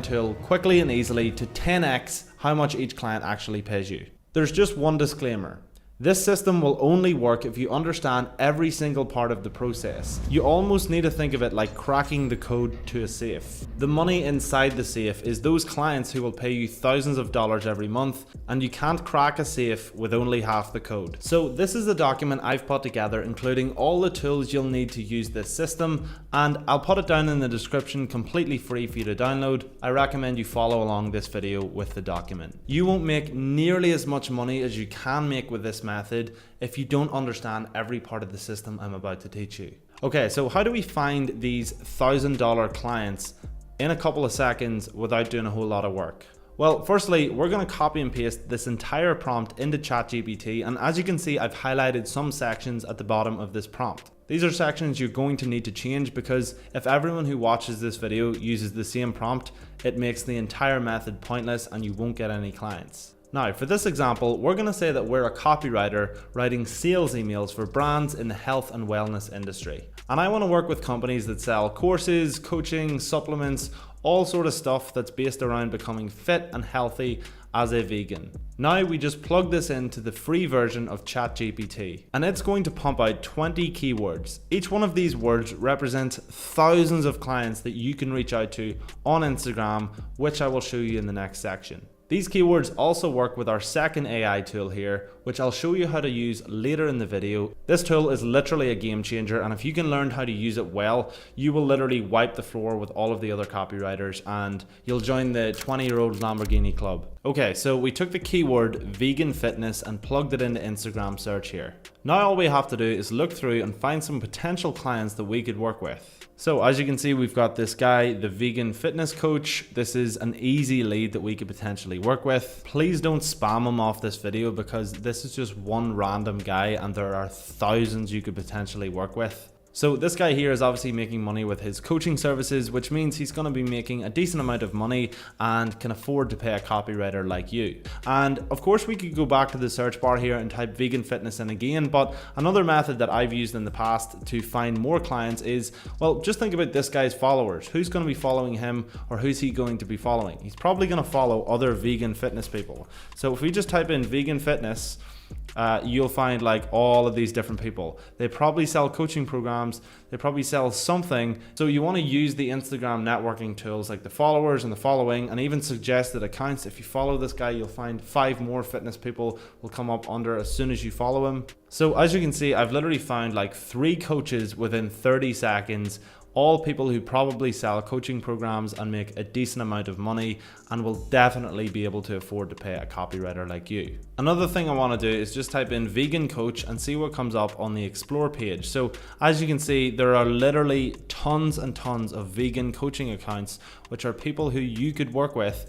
tool quickly and easily to 10x how much each client actually pays you. There's just one disclaimer. This system will only work if you understand every single part of the process. You almost need to think of it like cracking the code to a safe. The money inside the safe is those clients who will pay you thousands of dollars every month, and you can't crack a safe with only half the code. So this is the document I've put together, including all the tools you'll need to use this system, and I'll put it down in the description completely free for you to download. I recommend you follow along this video with the document. You won't make nearly as much money as you can make with this method if you don't understand every part of the system I'm about to teach you. Okay, so how do we find these $1,000 clients in a couple of seconds without doing a whole lot of work? Well, firstly, we're going to copy and paste this entire prompt into ChatGPT, and as you can see, I've highlighted some sections at the bottom of this prompt. These are sections you're going to need to change, because if everyone who watches this video uses the same prompt, it makes the entire method pointless and you won't get any clients. Now, for this example, we're going to say that we're a copywriter writing sales emails for brands in the health and wellness industry. And I want to work with companies that sell courses, coaching, supplements, all sort of stuff that's based around becoming fit and healthy as a vegan. Now we just plug this into the free version of ChatGPT, and it's going to pump out 20 keywords. Each one of these words represents thousands of clients that you can reach out to on Instagram, which I will show you in the next section. These keywords also work with our second AI tool here, which I'll show you how to use later in the video. This tool is literally a game changer, and if you can learn how to use it well, you will literally wipe the floor with all of the other copywriters and you'll join the 20-year-old Lamborghini club. Okay, so we took the keyword vegan fitness and plugged it into Instagram search here. Now all we have to do is look through and find some potential clients that we could work with. So as you can see, we've got this guy, the vegan fitness coach. This is an easy lead that we could potentially work with. Please don't spam him off this video, because this is just one random guy and there are thousands you could potentially work with. So this guy here is obviously making money with his coaching services, which means he's going to be making a decent amount of money and can afford to pay a copywriter like you. And of course we could go back to the search bar here and type vegan fitness in again, but another method that I've used in the past to find more clients is, well, just think about this guy's followers. Who's going to be following him, or who's he going to be following? He's probably going to follow other vegan fitness people. So if we just type in vegan fitness, you'll find like all of these different people. They probably sell coaching programs, they probably sell something. So you want to use the Instagram networking tools like the followers and the following, and even suggested accounts. If you follow this guy, you'll find 5 more fitness people will come up under as soon as you follow him. So as you can see, I've literally found like 3 coaches within 30 seconds, all people who probably sell coaching programs and make a decent amount of money and will definitely be able to afford to pay a copywriter like you. Another thing I want to do is just type in vegan coach and see what comes up on the explore page. So as you can see, there are literally tons and tons of vegan coaching accounts, which are people who you could work with.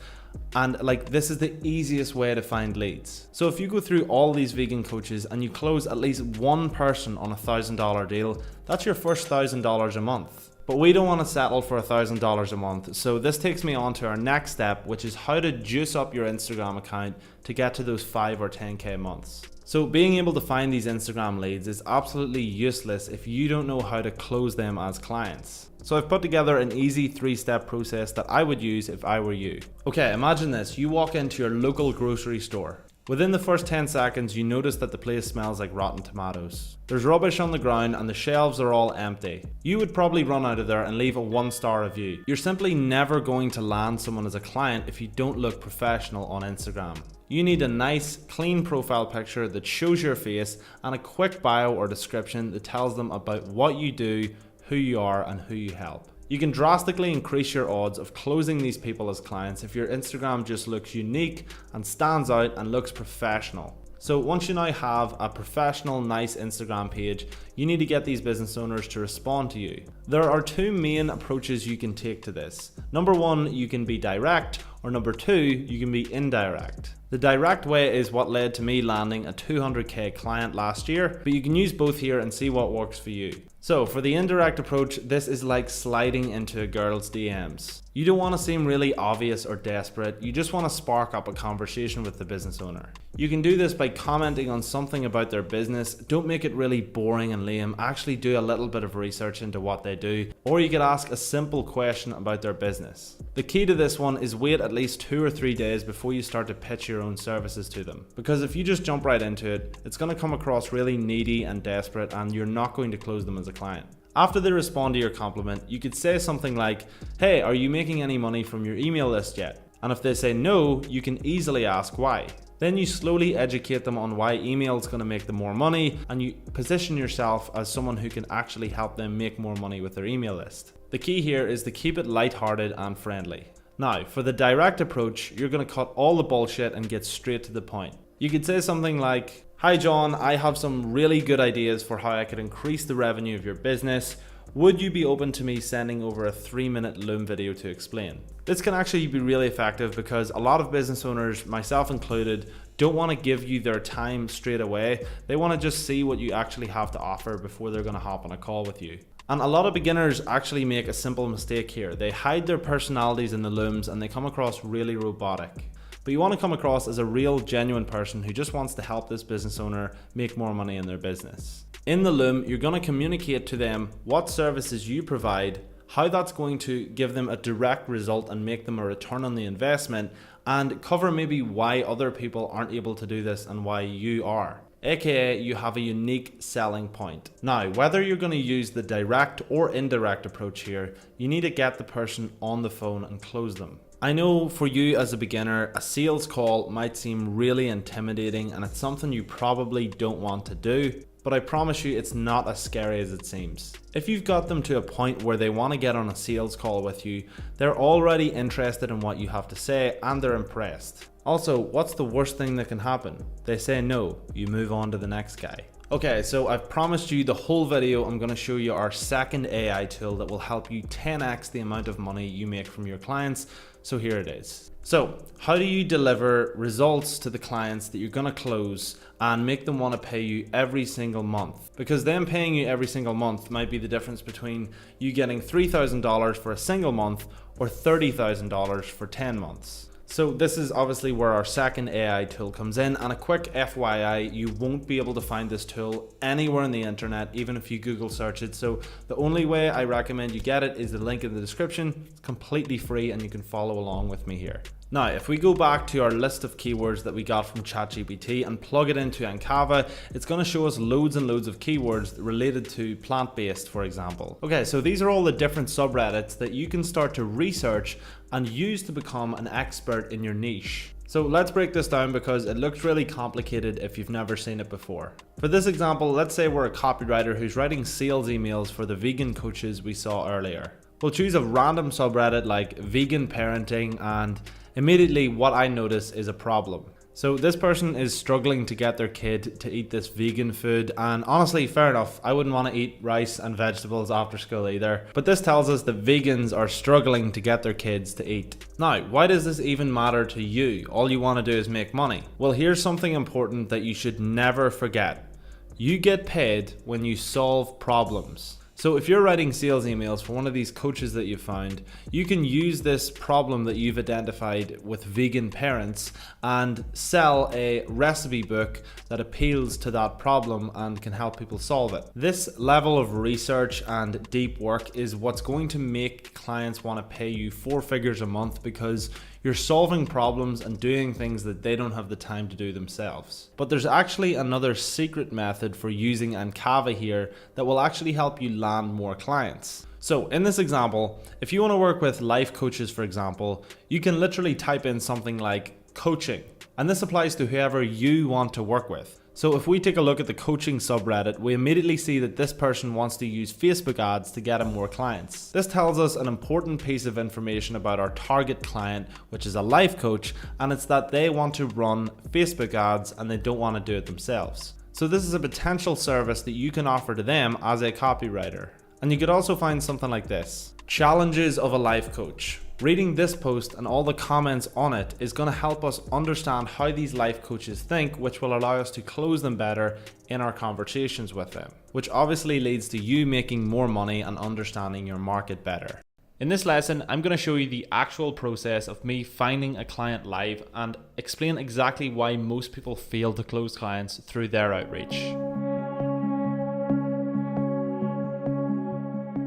And like, this is the easiest way to find leads. So if you go through all these vegan coaches and you close at least one person on $1,000 deal, that's your first $1,000 a month. But we don't want to settle for $1,000 a month. So this takes me on to our next step, which is how to juice up your Instagram account to get to those 5 or 10K months. So being able to find these Instagram leads is absolutely useless if you don't know how to close them as clients. So I've put together an easy 3-step process that I would use if I were you. Okay, imagine this. You walk into your local grocery store. Within the first 10 seconds, you notice that the place smells like rotten tomatoes. There's rubbish on the ground and the shelves are all empty. You would probably run out of there and leave a 1-star review. You're simply never going to land someone as a client if you don't look professional on Instagram. You need a nice, clean profile picture that shows your face and a quick bio or description that tells them about what you do, who you are, and who you help. You can drastically increase your odds of closing these people as clients if your Instagram just looks unique and stands out and looks professional. So once you now have a professional, nice Instagram page, you need to get these business owners to respond to you. There are 2 main approaches you can take to this. Number 1, you can be direct, or number 2, you can be indirect. The direct way is what led to me landing a 200k client last year, but you can use both here and see what works for you. So for the indirect approach, this is like sliding into a girl's DMs. You don't want to seem really obvious or desperate, you just want to spark up a conversation with the business owner. You can do this by commenting on something about their business. Don't make it really boring and lame, actually do a little bit of research into what they do, or you could ask a simple question about their business. The key to this one is wait at least 2 or 3 days before you start to pitch your own services to them, because if you just jump right into it, it's going to come across really needy and desperate and you're not going to close them as a client. After they respond to your compliment, you could say something like, "Hey, are you making any money from your email list yet?" And if they say no, you can easily ask why. Then you slowly educate them on why email is going to make them more money, and you position yourself as someone who can actually help them make more money with their email list. The key here is to keep it lighthearted and friendly. Now, for the direct approach, you're going to cut all the bullshit and get straight to the point. You could say something like, "Hi John, I have some really good ideas for how I could increase the revenue of your business. Would you be open to me sending over a 3-minute Loom video to explain?" This can actually be really effective because a lot of business owners, myself included, don't want to give you their time straight away. They want to just see what you actually have to offer before they're going to hop on a call with you. And a lot of beginners actually make a simple mistake here. They hide their personalities in the Looms and they come across really robotic. But you want to come across as a real, genuine person who just wants to help this business owner make more money in their business. In the Loom, you're going to communicate to them what services you provide, how that's going to give them a direct result and make them a return on the investment, and cover maybe why other people aren't able to do this and why you are. AKA, you have a unique selling point. Now, whether you're going to use the direct or indirect approach here, you need to get the person on the phone and close them. I know for you as a beginner, a sales call might seem really intimidating and it's something you probably don't want to do, but I promise you it's not as scary as it seems. If you've got them to a point where they want to get on a sales call with you, they're already interested in what you have to say and they're impressed. Also, what's the worst thing that can happen? They say no, you move on to the next guy. Okay, so I've promised you the whole video. I'm going to show you our second AI tool that will help you 10x the amount of money you make from your clients. So here it is. So how do you deliver results to the clients that you're going to close and make them want to pay you every single month? Because them paying you every single month might be the difference between you getting $3,000 for a single month or $30,000 for 10 months. So this is obviously where our second AI tool comes in, and a quick FYI, you won't be able to find this tool anywhere on the internet, even if you Google search it. So the only way I recommend you get it is the link in the description. It's completely free and you can follow along with me here. Now, if we go back to our list of keywords that we got from ChatGPT and plug it into Ankava, it's going to show us loads and loads of keywords related to plant-based, for example. Okay, so these are all the different subreddits that you can start to research and use to become an expert in your niche. So let's break this down because it looks really complicated if you've never seen it before. For this example, let's say we're a copywriter who's writing sales emails for the vegan coaches we saw earlier. We'll choose a random subreddit like vegan parenting, and immediately what I notice is a problem. So this person is struggling to get their kid to eat this vegan food, and honestly, fair enough, I wouldn't want to eat rice and vegetables after school either. But this tells us that vegans are struggling to get their kids to eat. Now, why does this even matter to you? All you want to do is make money. Well, here's something important that you should never forget. You get paid when you solve problems. So if you're writing sales emails for one of these coaches that you found, you can use this problem that you've identified with vegan parents and sell a recipe book that appeals to that problem and can help people solve it. This level of research and deep work is what's going to make clients want to pay you 4 figures a month, because you're solving problems and doing things that they don't have the time to do themselves. But there's actually another secret method for using Ankava here that will actually help you land more clients. So in this example, if you want to work with life coaches, for example, you can literally type in something like coaching, and this applies to whoever you want to work with. So if we take a look at the coaching subreddit, we immediately see that this person wants to use Facebook ads to get him more clients. This tells us an important piece of information about our target client, which is a life coach, and it's that they want to run Facebook ads and they don't want to do it themselves. So this is a potential service that you can offer to them as a copywriter. And you could also find something like this: challenges of a life coach. Reading this post and all the comments on it is going to help us understand how these life coaches think, which will allow us to close them better in our conversations with them, which obviously leads to you making more money and understanding your market better. In this lesson, I'm going to show you the actual process of me finding a client live and explain exactly why most people fail to close clients through their outreach.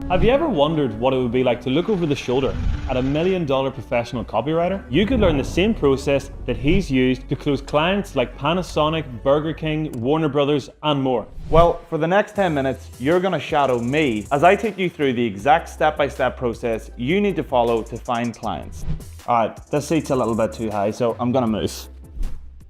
Have you ever wondered what it would be like to look over the shoulder at $1 million professional copywriter? You could learn the same process that he's used to close clients like Panasonic, Burger King, Warner Brothers, and more. Well, for the next 10 minutes, you're gonna shadow me as I take you through the exact step-by-step process you need to follow to find clients. All right, this seat's a little bit too high, so I'm gonna move.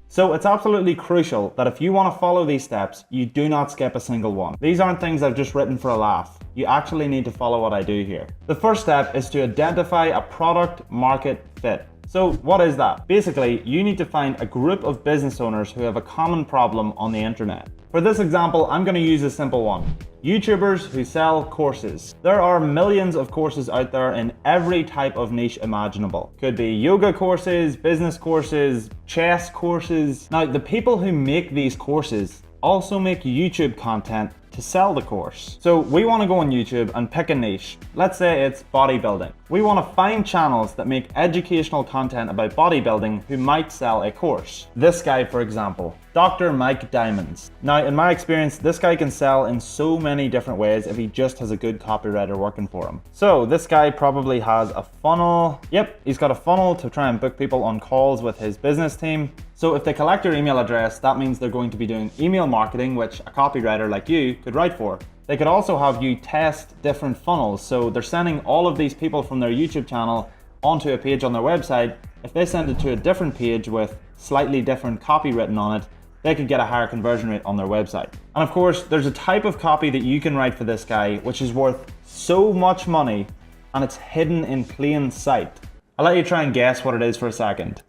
So it's absolutely crucial that if you want to follow these steps, you do not skip a single one. These aren't things I've just written for a laugh. You actually need to follow what I do here. The first step is to identify a product market fit. So what is that? Basically, you need to find a group of business owners who have a common problem on the internet. For this example, I'm going to use a simple one. YouTubers who sell courses. There are millions of courses out there in every type of niche imaginable. Could be yoga courses, business courses, chess courses. Now, the people who make these courses also make YouTube content to sell the course. So we want to go on YouTube and pick a niche. Let's say it's bodybuilding. We want to find channels that make educational content about bodybuilding who might sell a course. This guy, for example, Dr. Mike Diamonds. Now, in my experience, this guy can sell in so many different ways if he just has a good copywriter working for him. So this guy probably has a funnel. Yep, he's got a funnel to try and book people on calls with his business team. So if they collect your email address, that means they're going to be doing email marketing, which a copywriter like you could write for. They could also have you test different funnels. So they're sending all of these people from their YouTube channel onto a page on their website. If they send it to a different page with slightly different copy written on it, they could get a higher conversion rate on their website. And of course, there's a type of copy that you can write for this guy, which is worth so much money and it's hidden in plain sight. I'll let you try and guess what it is for a second.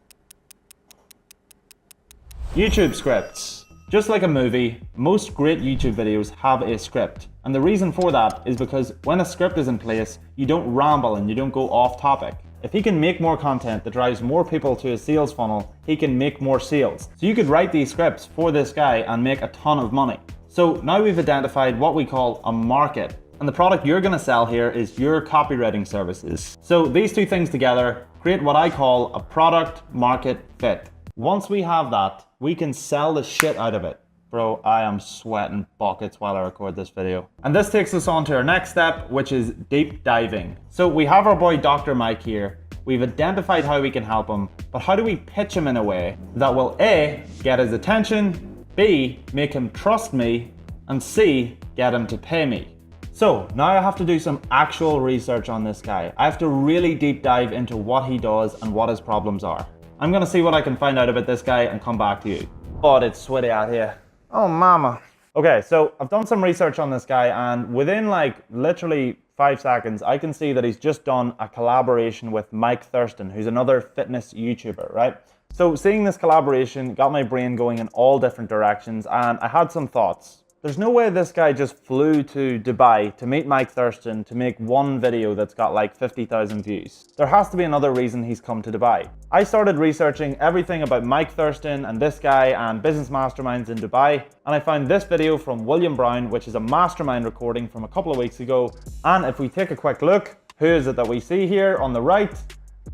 YouTube scripts. Just like a movie, most great YouTube videos have a script. And the reason for that is because when a script is in place, you don't ramble and you don't go off topic. If he can make more content that drives more people to a sales funnel, he can make more sales. So you could write these scripts for this guy and make a ton of money. So now we've identified what we call a market. And the product you're gonna sell here is your copywriting services. So these two things together create what I call a product market fit. Once we have that, we can sell the shit out of it. Bro, I am sweating buckets while I record this video. And this takes us on to our next step, which is deep diving. So we have our boy Dr. Mike here. We've identified how we can help him, but how do we pitch him in a way that will A, get his attention, B, make him trust me, and C, get him to pay me? So now I have to do some actual research on this guy. I have to really deep dive into what he does and what his problems are. I'm gonna see what I can find out about this guy and come back to you. Oh, it's sweaty out here. Oh, mama. Okay, so I've done some research on this guy and within like literally 5 seconds, I can see that he's just done a collaboration with Mike Thurston, who's another fitness YouTuber, right? So seeing this collaboration got my brain going in all different directions and I had some thoughts. There's no way this guy just flew to Dubai to meet Mike Thurston to make one video that's got like 50,000 views. There has to be another reason he's come to Dubai. I started researching everything about Mike Thurston and this guy and business masterminds in Dubai, and I found this video from William Brown, which is a mastermind recording from a couple of weeks ago. And if we take a quick look, who is it that we see here on the right?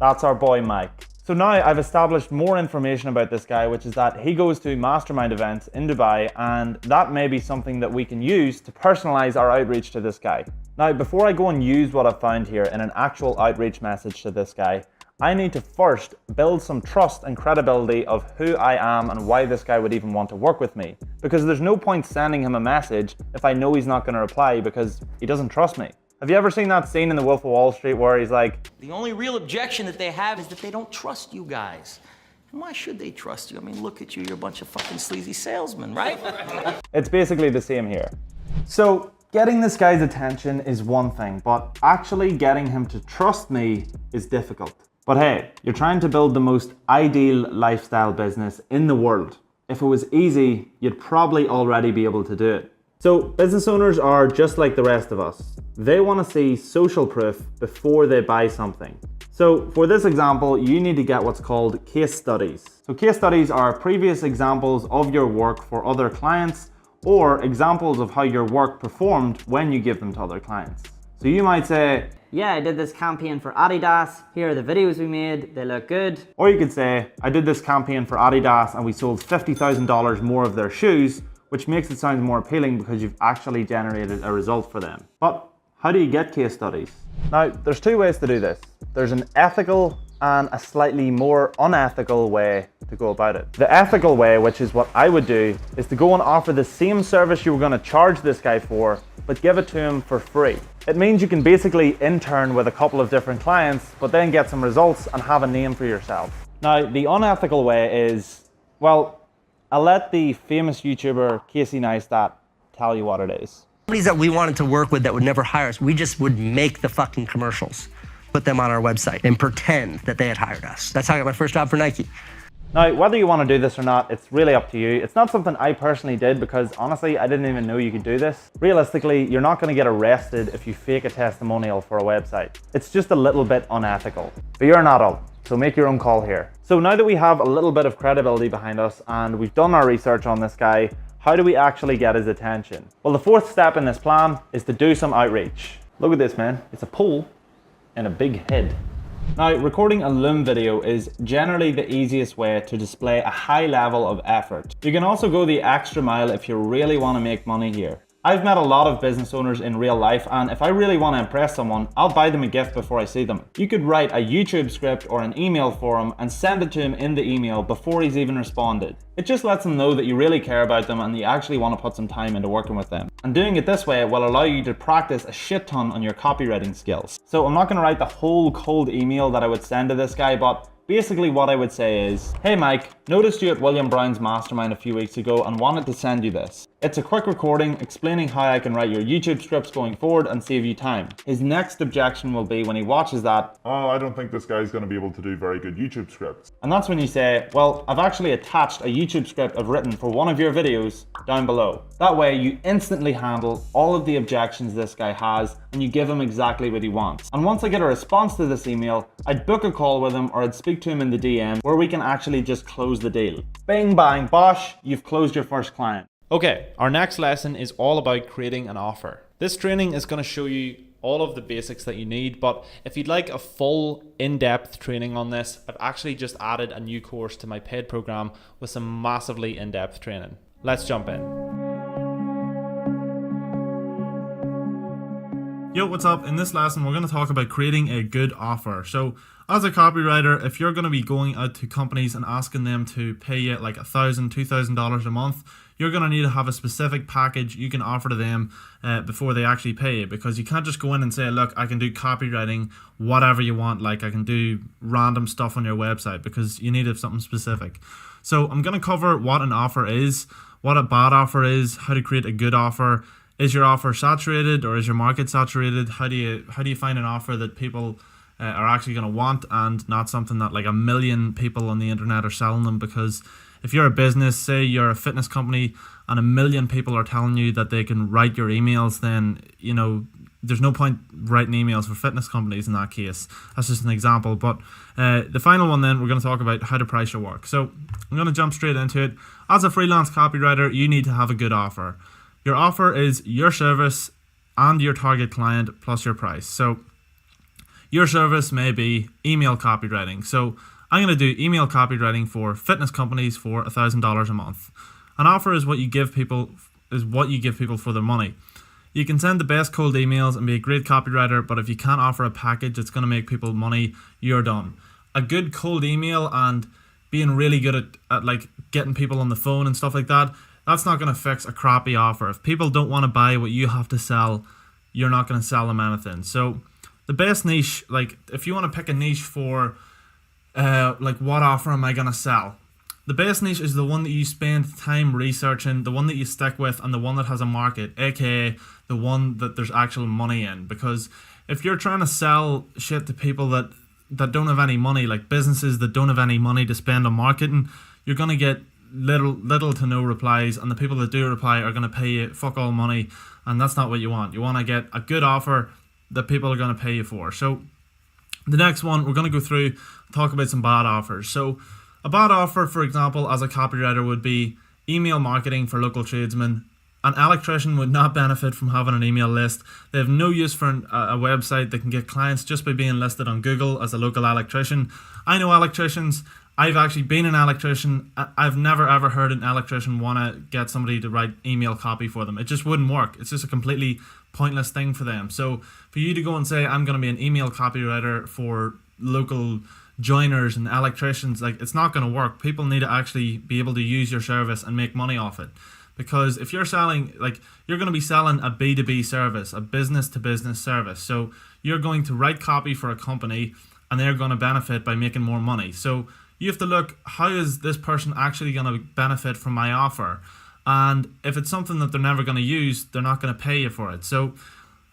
That's our boy Mike. So now I've established more information about this guy, which is that he goes to mastermind events in Dubai, and that may be something that we can use to personalize our outreach to this guy. Now, before I go and use what I've found here in an actual outreach message to this guy, I need to first build some trust and credibility of who I am and why this guy would even want to work with me. Because there's no point sending him a message if I know he's not going to reply because he doesn't trust me. Have you ever seen that scene in The Wolf of Wall Street where he's like, the only real objection that they have is that they don't trust you guys. And why should they trust you? I mean, look at you, you're a bunch of fucking sleazy salesmen, right? It's basically the same here. So getting this guy's attention is one thing, but actually getting him to trust me is difficult. But hey, you're trying to build the most ideal lifestyle business in the world. If it was easy, you'd probably already be able to do it. So business owners are just like the rest of us. They want to see social proof before they buy something. So for this example, you need to get what's called case studies. So case studies are previous examples of your work for other clients or examples of how your work performed when you give them to other clients. So you might say, yeah, I did this campaign for Adidas. Here are the videos we made. They look good. or you could say, I did this campaign for Adidas and we sold $50,000 more of their shoes, which makes it sound more appealing because you've actually generated a result for them. But how do you get case studies? Now, there's two ways to do this. There's an ethical and a slightly more unethical way to go about it. The ethical way, which is what I would do, is to go and offer the same service you were going to charge this guy for, but give it to him for free. It means you can basically intern with a couple of different clients, but then get some results and have a name for yourself. Now, the unethical way is, well, I'll let the famous YouTuber Casey Neistat tell you what it is. Companies that we wanted to work with that would never hire us, we just would make the fucking commercials, put them on our website, and pretend that they had hired us. That's how I got my first job for Nike. Now, whether you want to do this or not, it's really up to you. It's not something I personally did because honestly, I didn't even know you could do this. Realistically, you're not going to get arrested if you fake a testimonial for a website. It's just a little bit unethical. But you're an adult, so make your own call here. So now that we have a little bit of credibility behind us and we've done our research on this guy, how do we actually get his attention? Well, the fourth step in this plan is to do some outreach. Look at this, man. It's a pole and a big head. Now, recording a Loom video is generally the easiest way to display a high level of effort. You can also go the extra mile if you really want to make money here. I've met a lot of business owners in real life, and if I really want to impress someone, I'll buy them a gift before I see them. You could write a YouTube script or an email for him and send it to him in the email before he's even responded. It just lets them know that you really care about them and you actually want to put some time into working with them. And doing it this way will allow you to practice a shit ton on your copywriting skills. So I'm not going to write the whole cold email that I would send to this guy, but basically what I would say is, hey Mike, noticed you at William Brown's mastermind a few weeks ago and wanted to send you this. It's a quick recording explaining how I can write your YouTube scripts going forward and save you time. His next objection will be when he watches that, oh, I don't think this guy's going to be able to do very good YouTube scripts. And that's when you say, well, I've actually attached a YouTube script I've written for one of your videos down below. That way you instantly handle all of the objections this guy has and you give him exactly what he wants. And once I get a response to this email, I'd book a call with him or I'd speak to him in the DM where we can actually just close the deal. Bing bang bosh, you've closed your first client. Okay, our next lesson is all about creating an offer. This training is going to show you all of the basics that you need, but if you'd like a full in-depth training on this, I've actually just added a new course to my paid program with some massively in-depth training. Let's jump in. Yo, what's up? In this lesson, we're going to talk about creating a good offer. So as a copywriter, if you're going to be going out to companies and asking them to pay you like $1,000, $2,000 a month, you're going to need to have a specific package you can offer to them before they actually pay you, because you can't just go in and say, look, I can do copywriting, whatever you want, like I can do random stuff on your website, because you need something specific. So I'm going to cover what an offer is, what a bad offer is, how to create a good offer. Is your offer saturated or is your market saturated? How do you find an offer that people are actually going to want and not something that like 1 million people on the internet are selling them? Because if you're a business, say you're a fitness company and 1 million people are telling you that they can write your emails, then, you know, there's no point writing emails for fitness companies in that case. That's just an example. But the final one then, we're going to talk about how to price your work. So I'm going to jump straight into it. As a freelance copywriter, you need to have a good offer. Your offer is your service and your target client plus your price. So your service may be email copywriting. So I'm going to do email copywriting for fitness companies for $1,000 a month. An offer is what you give people for their money. You can send the best cold emails and be a great copywriter, but if you can't offer a package that's going to make people money, you're done. A good cold email and being really good at like getting people on the phone and stuff like that, that's not going to fix a crappy offer. If people don't want to buy what you have to sell, you're not going to sell them anything. So the best niche, like if you want to pick a niche for like what offer am I going to sell? The best niche is the one that you spend time researching, the one that you stick with, and the one that has a market, aka the one that there's actual money in. Because if you're trying to sell shit to people that don't have any money, like businesses that don't have any money to spend on marketing, you're going to get little to no replies, and the people that do reply are going to pay you fuck all money, and that's not what you want. You want to get a good offer that people are going to pay you for. So the next one, we're going to go through, talk about some bad offers. So a bad offer, for example, as a copywriter would be email marketing for local tradesmen An electrician would not benefit from having an email list. They have no use for a website that can get clients just by being listed on Google as a local electrician. I know electricians. I've actually been an electrician. I've never ever heard an electrician want to get somebody to write email copy for them. It just wouldn't work. It's just a completely pointless thing for them. So for you to go and say, I'm going to be an email copywriter for local joiners and electricians, like, it's not going to work. People need to actually be able to use your service and make money off it. Because if you're selling, like, you're going to be selling a B2B service, a business to business service. So you're going to write copy for a company and they're going to benefit by making more money. So you have to look, how is this person actually going to benefit from my offer? And if it's something that they're never going to use, they're not going to pay you for it. So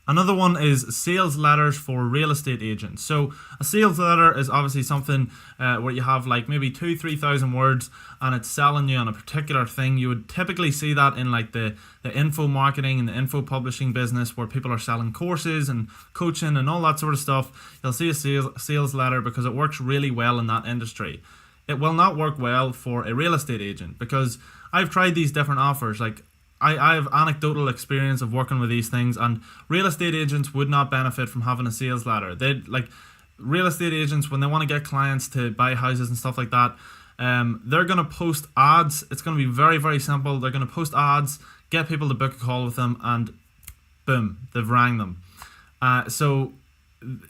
another one is sales letters for real estate agents. So a sales letter is obviously something where you have like maybe 2,000-3,000 words and it's selling you on a particular thing. You would typically see that in like the info marketing and the info publishing business where people are selling courses and coaching and all that sort of stuff. You'll see a sales letter because it works really well in that industry. It will not work well for a real estate agent because I've tried these different offers. Like, I have anecdotal experience of working with these things, and real estate agents would not benefit from having a sales letter. They'd like real estate agents, when they want to get clients to buy houses and stuff like that, they're going to post ads. It's going to be very, very simple. They're going to post ads, get people to book a call with them, and boom, they've rang them. So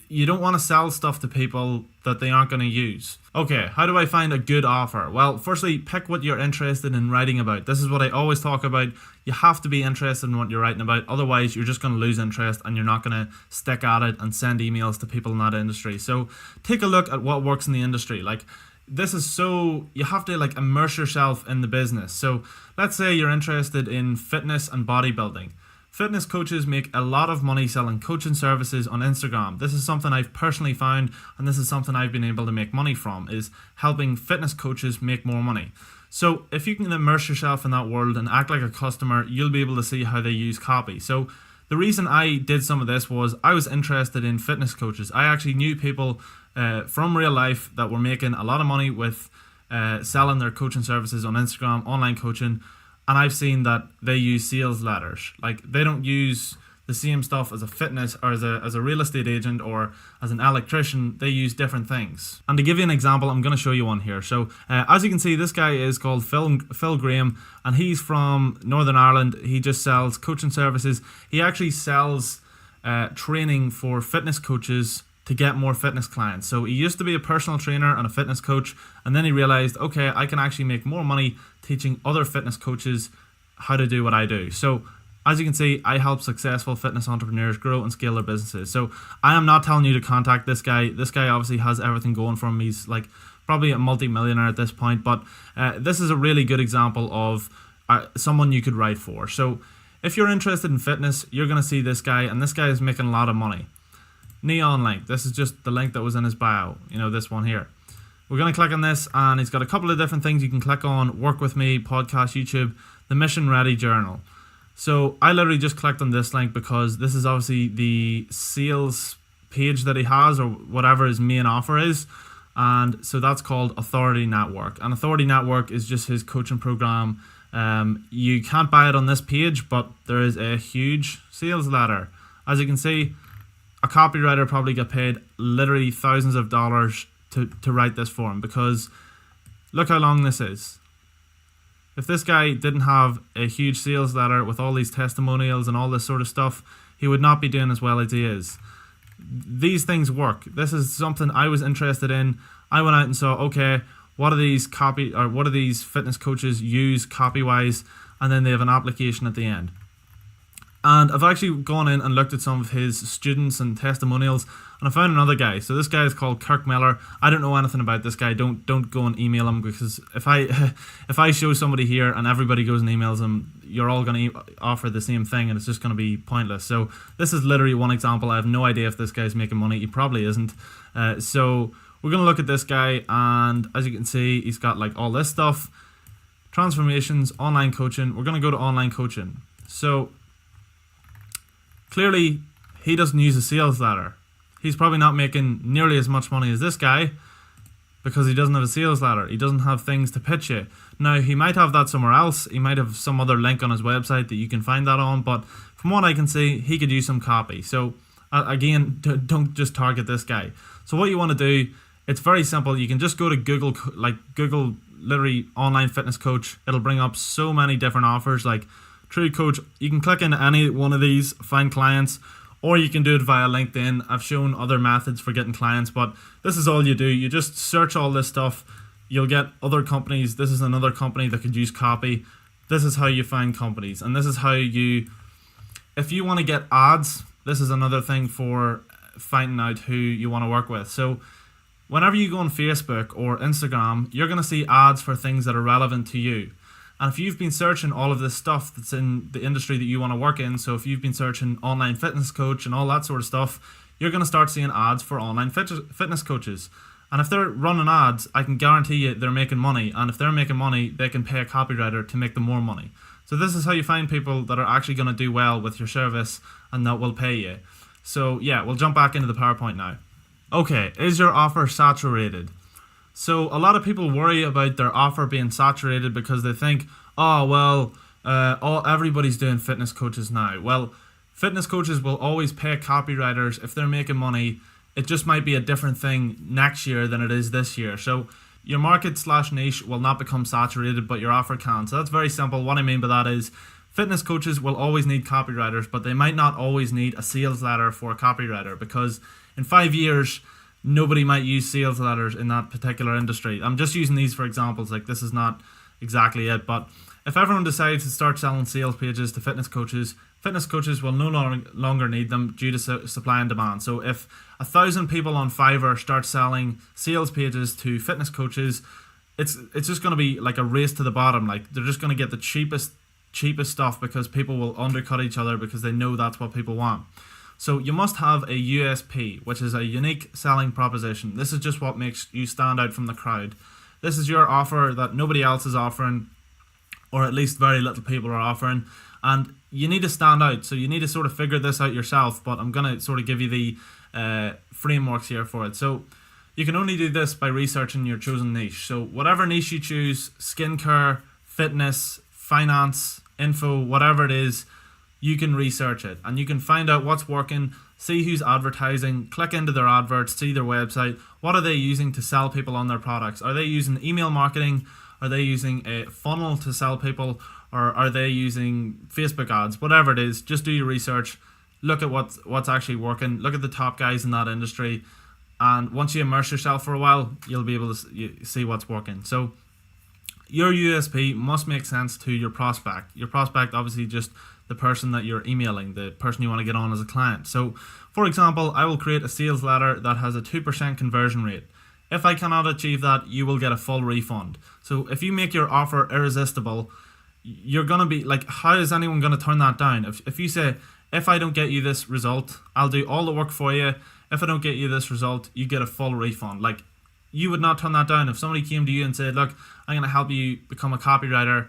you don't want to sell stuff to people that they aren't going to use. Okay, how do I find a good offer? Well, firstly, pick what you're interested in writing about. This is what I always talk about. You have to be interested in what you're writing about. Otherwise, you're just going to lose interest and you're not going to stick at it and send emails to people in that industry. So take a look at what works in the industry. Like, this is so, you have to like immerse yourself in the business. So let's say you're interested in fitness and bodybuilding. Fitness coaches make a lot of money selling coaching services on Instagram. This is something I've personally found, and this is something I've been able to make money from, is helping fitness coaches make more money. So if you can immerse yourself in that world and act like a customer, you'll be able to see how they use copy. So the reason I did some of this was I was interested in fitness coaches. I actually knew people from real life that were making a lot of money with selling their coaching services on Instagram, online coaching. And I've seen that they use sales letters. Like, they don't use the same stuff as a fitness or as a real estate agent or as an electrician. They use different things. And to give you an example, I'm going to show you one here. So as you can see, this guy is called Phil Graham, and he's from Northern Ireland. He just sells coaching services. He actually sells training for fitness coaches to get more fitness clients. So he used to be a personal trainer and a fitness coach, and then he realized, okay, I can actually make more money teaching other fitness coaches how to do what I do. So as you can see, I help successful fitness entrepreneurs grow and scale their businesses. So I am not telling you to contact this guy. This guy obviously has everything going for him. He's like probably a multi-millionaire at this point, but this is a really good example of someone you could write for. So if you're interested in fitness, you're going to see this guy, and this guy is making a lot of money. Neon link. This is just the link that was in his bio. You know, this one here. We're going to click on this, and he's got a couple of different things you can click on. Work with me, podcast, YouTube, the Mission Ready Journal. So I literally just clicked on this link because this is obviously the sales page that he has, or whatever his main offer is. And so that's called Authority Network. And Authority Network is just his coaching program. You can't buy it on this page, but there is a huge sales letter. As you can see, a copywriter probably get paid literally thousands of dollars to write this for him, because look how long this is. If this guy didn't have a huge sales letter with all these testimonials and all this sort of stuff, he would not be doing as well as he is. These things work. This is something I was interested in. I went out and saw, okay, what do these fitness coaches use copy wise, and then they have an application at the end. And I've actually gone in and looked at some of his students and testimonials, and I found another guy. So this guy is called Kirk Miller. I don't know anything about this guy. Don't go and email him, because if I show somebody here and everybody goes and emails him, you're all going to offer the same thing, and it's just going to be pointless. So this is literally one example. I have no idea if this guy's making money. He probably isn't. So we're going to look at this guy, and as you can see, he's got like all this stuff. Transformations, online coaching. We're going to go to online coaching. So clearly, he doesn't use a sales letter. He's probably not making nearly as much money as this guy, because he doesn't have a sales letter. He doesn't have things to pitch you. Now, he might have that somewhere else. He might have some other link on his website that you can find that on, but from what I can see, he could use some copy. So again, don't just target this guy. So what you want to do, it's very simple. You can just go to Google, like Google literally online fitness coach. It'll bring up so many different offers like True Coach. You can click into any one of these, find clients, or you can do it via LinkedIn. I've shown other methods for getting clients, but this is all you do. You just search all this stuff. You'll get other companies. This is another company that could use copy. This is how you find companies, and this is how you, if you want to get ads, this is another thing for finding out who you want to work with. So whenever you go on Facebook or Instagram, you're going to see ads for things that are relevant to you. And if you've been searching all of this stuff that's in the industry that you want to work in, so if you've been searching online fitness coach and all that sort of stuff, you're going to start seeing ads for online fitness coaches. And if they're running ads, I can guarantee you they're making money. And if they're making money, they can pay a copywriter to make them more money. So this is how you find people that are actually going to do well with your service and that will pay you. So yeah, we'll jump back into the PowerPoint now. Okay, is your offer saturated? So a lot of people worry about their offer being saturated because they think, oh, well, everybody's doing fitness coaches now. Well, fitness coaches will always pay copywriters if they're making money. It just might be a different thing next year than it is this year. So your market/niche will not become saturated, but your offer can. So that's very simple. What I mean by that is fitness coaches will always need copywriters, but they might not always need a sales letter for a copywriter, because in 5 years, nobody might use sales letters in that particular industry. I'm just using these for examples. Like, this is not exactly it, but if everyone decides to start selling sales pages to fitness coaches will no longer need them due to supply and demand. So if 1,000 people on Fiverr start selling sales pages to fitness coaches, it's just going to be like a race to the bottom. Like, they're just going to get the cheapest stuff because people will undercut each other because they know that's what people want. So you must have a USP, which is a unique selling proposition. This is just what makes you stand out from the crowd. This is your offer that nobody else is offering, or at least very little people are offering, and you need to stand out. So you need to sort of figure this out yourself, but I'm going to sort of give you the frameworks here for it. So you can only do this by researching your chosen niche. So whatever niche you choose, skincare, fitness, finance, info, whatever it is, you can research it and you can find out what's working, see who's advertising, click into their adverts, see their website. What are they using to sell people on their products? Are they using email marketing? Are they using a funnel to sell people? Or are they using Facebook ads? Whatever it is, just do your research. Look at what's actually working. Look at the top guys in that industry. And once you immerse yourself for a while, you'll be able to see what's working. So your USP must make sense to your prospect. Your prospect, obviously, just the person that you're emailing, the person you want to get on as a client. So, for example, I will create a sales letter that has a 2% conversion rate. If I cannot achieve that, you will get a full refund. So if you make your offer irresistible, you're going to be like, how is anyone going to turn that down? If you say, if I don't get you this result, I'll do all the work for you. If I don't get you this result, you get a full refund. Like, you would not turn that down. If somebody came to you and said, look, I'm going to help you become a copywriter,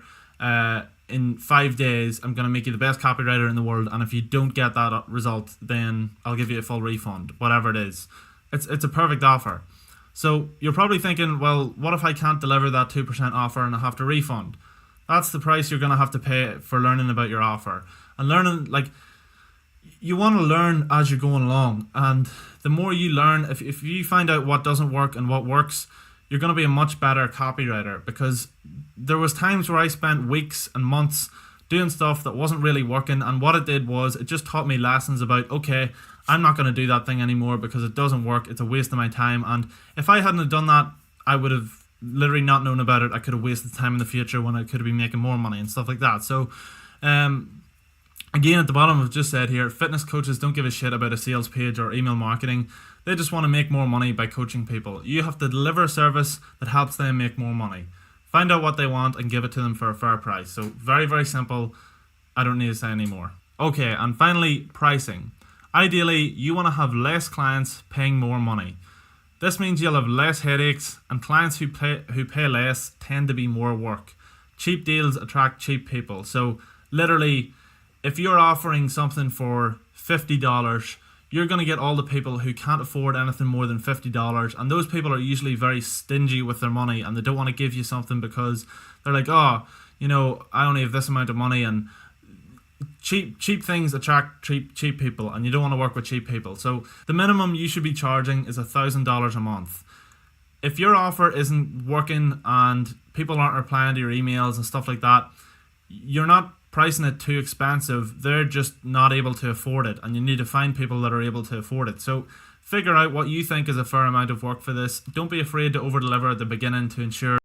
in 5 days, I'm going to make you the best copywriter in the world, and if you don't get that result, then I'll give you a full refund, whatever it is. It's a perfect offer. So you're probably thinking, well, what if I can't deliver that 2% offer and I have to refund? That's the price you're going to have to pay for learning about your offer. And learning, like, you want to learn as you're going along, and the more you learn, if you find out what doesn't work and what works, you're going to be a much better copywriter, because there was times where I spent weeks and months doing stuff that wasn't really working, and what it did was it just taught me lessons about, okay, I'm not going to do that thing anymore because it doesn't work, it's a waste of my time. And if I hadn't have done that, I would have literally not known about it. I could have wasted time in the future when I could have been making more money and stuff like that. So again, at the bottom I've just said here, fitness coaches don't give a shit about a sales page or email marketing. They just want to make more money by coaching people. You have to deliver a service that helps them make more money. Find out what they want and give it to them for a fair price. So very, very simple. I don't need to say any more. Okay, and finally, pricing. Ideally, you want to have less clients paying more money. This means you'll have less headaches, and clients who pay less tend to be more work. Cheap deals attract cheap people. So literally, if you're offering something for $50, you're going to get all the people who can't afford anything more than $50, and those people are usually very stingy with their money, and they don't want to give you something because they're like, oh, you know, I only have this amount of money, and cheap things attract cheap people, and you don't want to work with cheap people. So the minimum you should be charging is $1,000 a month. If your offer isn't working and people aren't replying to your emails and stuff like that, you're not pricing it too expensive. They're just not able to afford it, and you need to find people that are able to afford it. So figure out what you think is a fair amount of work for this. Don't be afraid to over deliver at the beginning to ensure